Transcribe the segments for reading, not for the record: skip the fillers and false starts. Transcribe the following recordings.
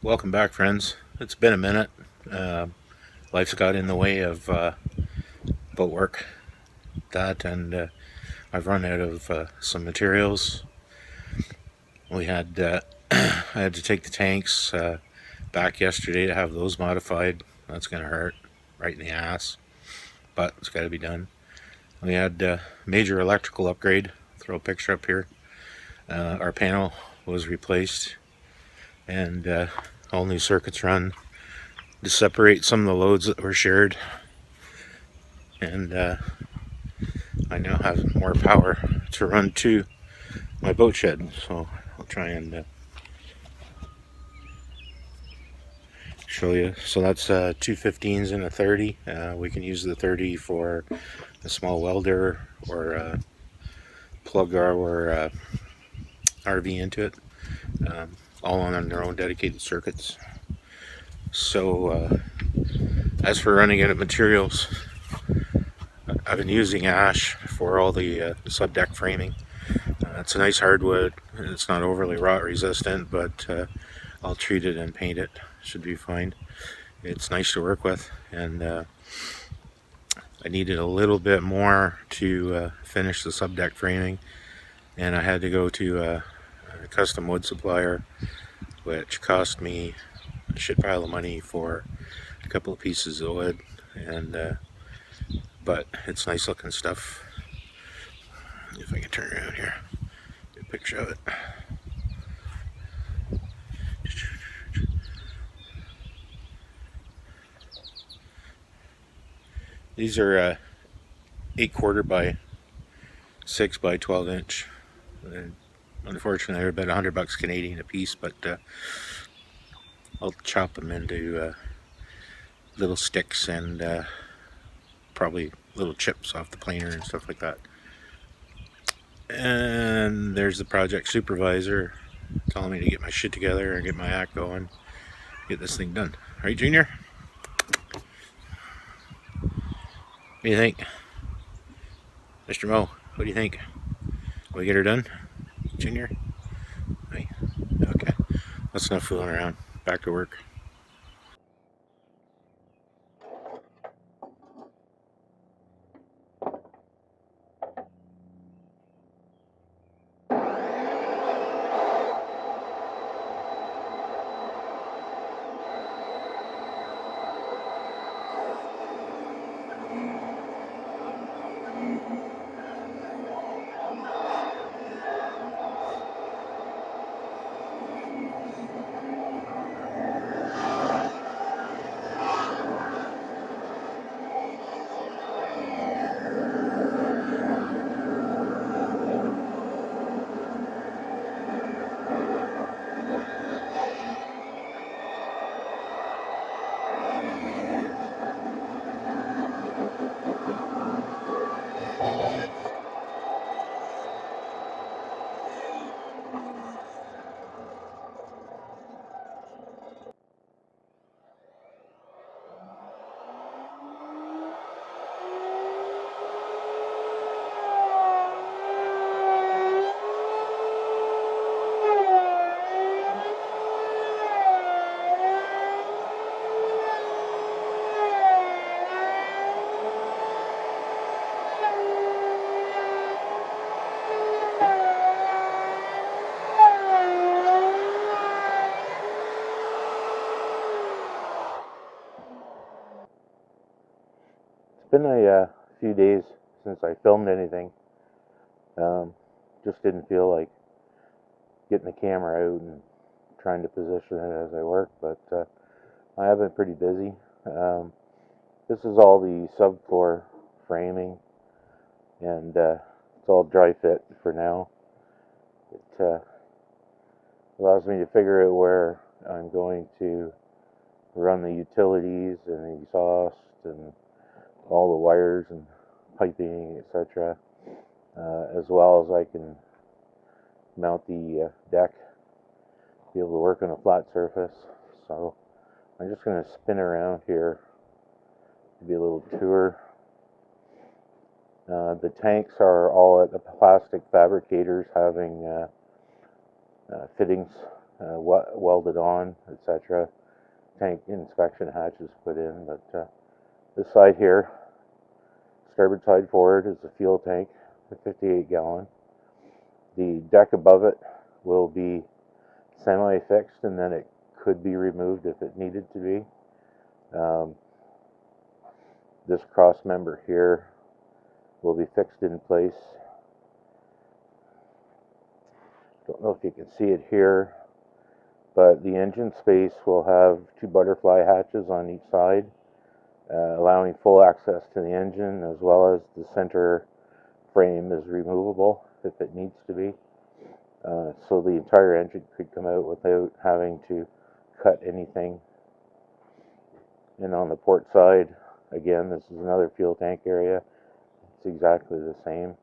Welcome back, friends. It's been a minute. Uh, Life's got in the way of boat work, I've run out of some materials. We had I had to take the tanks back yesterday to have those modified. That's gonna hurt right in the ass, but it's got to be done. We had major electrical upgrade. Throw a picture up here. Our panel was replaced, and all new circuits run to separate some of the loads that were shared, and I now have more power to run to my boat shed. So I'll try and show you. So that's two 15s and a 30. We can use the 30 for a small welder or plug our RV into it, all on their own dedicated circuits. So as for running out of materials, I've been using ash for all the sub deck framing. It's a nice hardwood. It's not overly rot resistant, but I'll treat it and paint it. Should be fine. It's nice to work with, and I needed a little bit more to finish the subdeck framing, and I had to go to a custom wood supplier, which cost me a shit pile of money for a couple of pieces of wood, and but it's nice looking stuff. If I can turn around here, get a picture of it. These are 8/4 by 6 by 12 inch. And unfortunately, they're about $100 Canadian a piece, but I'll chop them into little sticks and probably little chips off the planer and stuff like that. And there's the project supervisor telling me to get my shit together and get my act going, get this thing done. Right, Junior? What do you think? Mr. Mo, what do you think? Will we get her done? Junior? Hey. Okay. That's enough fooling around. Back to work. It's been a few days since I filmed anything. Um, just didn't feel like getting the camera out and trying to position it as I work, but I have been pretty busy. Um, this is all the subfloor framing, and it's all dry fit for now. It allows me to figure out where I'm going to run the utilities and the exhaust and all the wires and piping, etc. As well as I can mount the deck, be able to work on a flat surface. So I'm just going to spin around here, do a little tour. The tanks are all at the plastic fabricators having fittings welded on, etc. Tank inspection hatches put in, but this side here, starboard side forward, is the fuel tank, the 58-gallon. The deck above it will be semi-fixed, and then it could be removed if it needed to be. This cross member here will be fixed in place. Don't know if you can see it here, but the engine space will have 2 butterfly hatches on each side, allowing full access to the engine, as well as the center frame is removable if it needs to be. So the entire engine could come out without having to cut anything. And on the port side, again, this is another fuel tank area. It's exactly the same.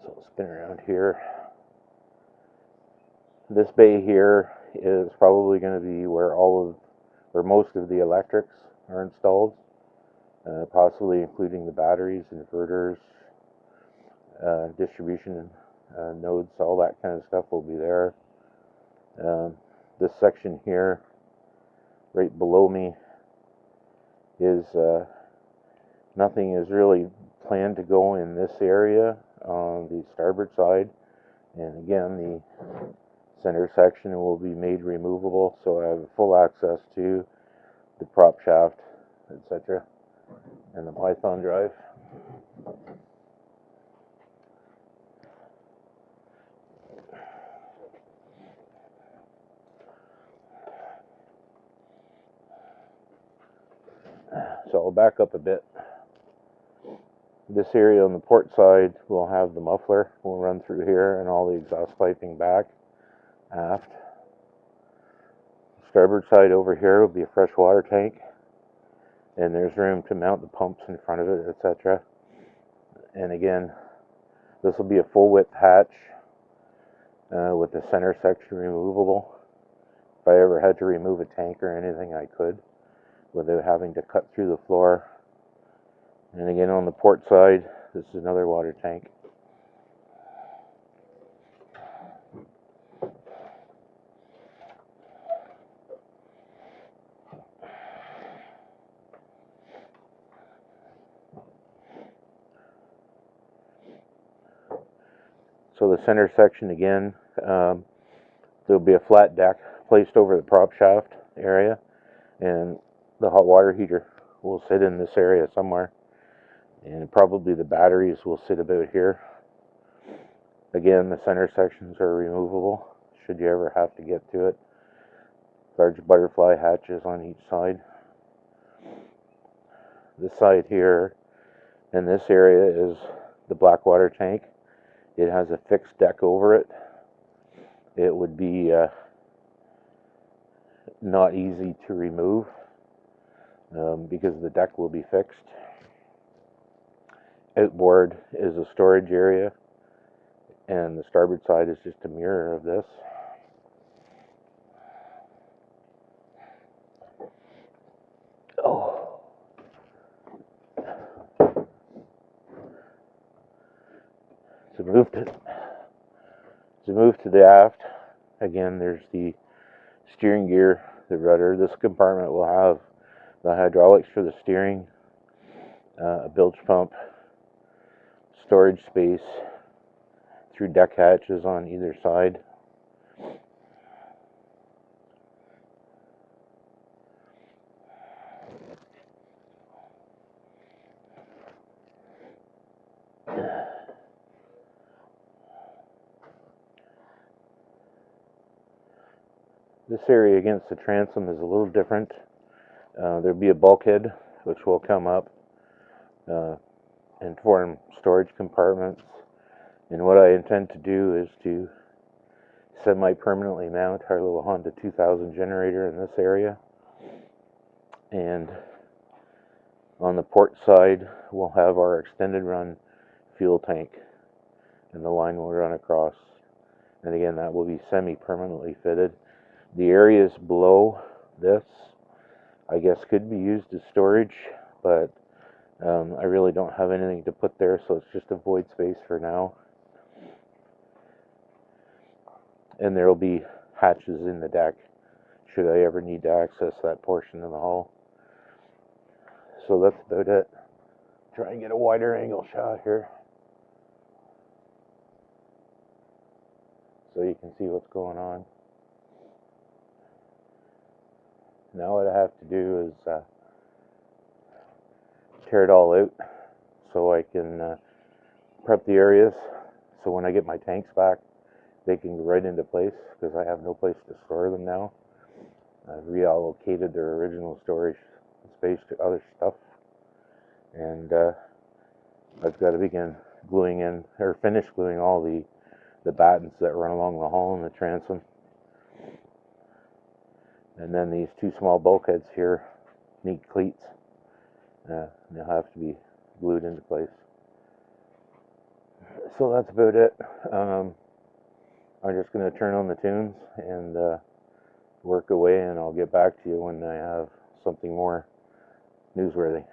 So we'll spin around here. This bay here is probably going to be where most of the electrics are installed, possibly including the batteries, inverters, distribution nodes, all that kind of stuff will be there. This section here, right below me, is nothing is really planned to go in this area on the starboard side, and again the center section will be made removable, so I have full access to the prop shaft, etc., and the Python drive. So I'll back up a bit. This area on the port side will have the muffler. We'll run through here and all the exhaust piping back, aft. Starboard side over here will be a freshwater tank, and there's room to mount the pumps in front of it, etc. And again, this will be a full width hatch with the center section removable. If I ever had to remove a tank or anything, I could, without having to cut through the floor. And again, on the port side, this is another water tank. So the center section again, there'll be a flat deck placed over the prop shaft area, and the hot water heater will sit in this area somewhere, and probably the batteries will sit about here. Again, the center sections are removable should you ever have to get to it. Large butterfly hatches on each side. This side here and this area is the black water tank. It has a fixed deck over it. It would be not easy to remove because the deck will be fixed. Outboard is a storage area, and the starboard side is just a mirror of this. Oh. To move to the aft, again, there's the steering gear, the rudder. This compartment will have the hydraulics for the steering, a bilge pump, storage space through deck hatches on either side. This area against the transom is a little different. There'll be a bulkhead which will come up and form storage compartments. And what I intend to do is to semi-permanently mount our little Honda 2000 generator in this area. And on the port side, we'll have our extended run fuel tank, and the line will run across. And again, that will be semi-permanently fitted. The areas below this, I guess, could be used as storage, but I really don't have anything to put there, so it's just a void space for now. and there'll be hatches in the deck should I ever need to access that portion of the hull. So that's about it. Try and get a wider angle shot here so you can see what's going on. Now what I have to do is tear it all out so I can prep the areas so when I get my tanks back they can go right into place, because I have no place to store them now. I've reallocated their original storage space to other stuff, and I've got to begin gluing in, or finish gluing all the battens that run along the hull and the transom. And then these two small bulkheads here need cleats. They'll have to be glued into place. So that's about it. I'm just going to turn on the tunes and work away, and I'll get back to you when I have something more newsworthy.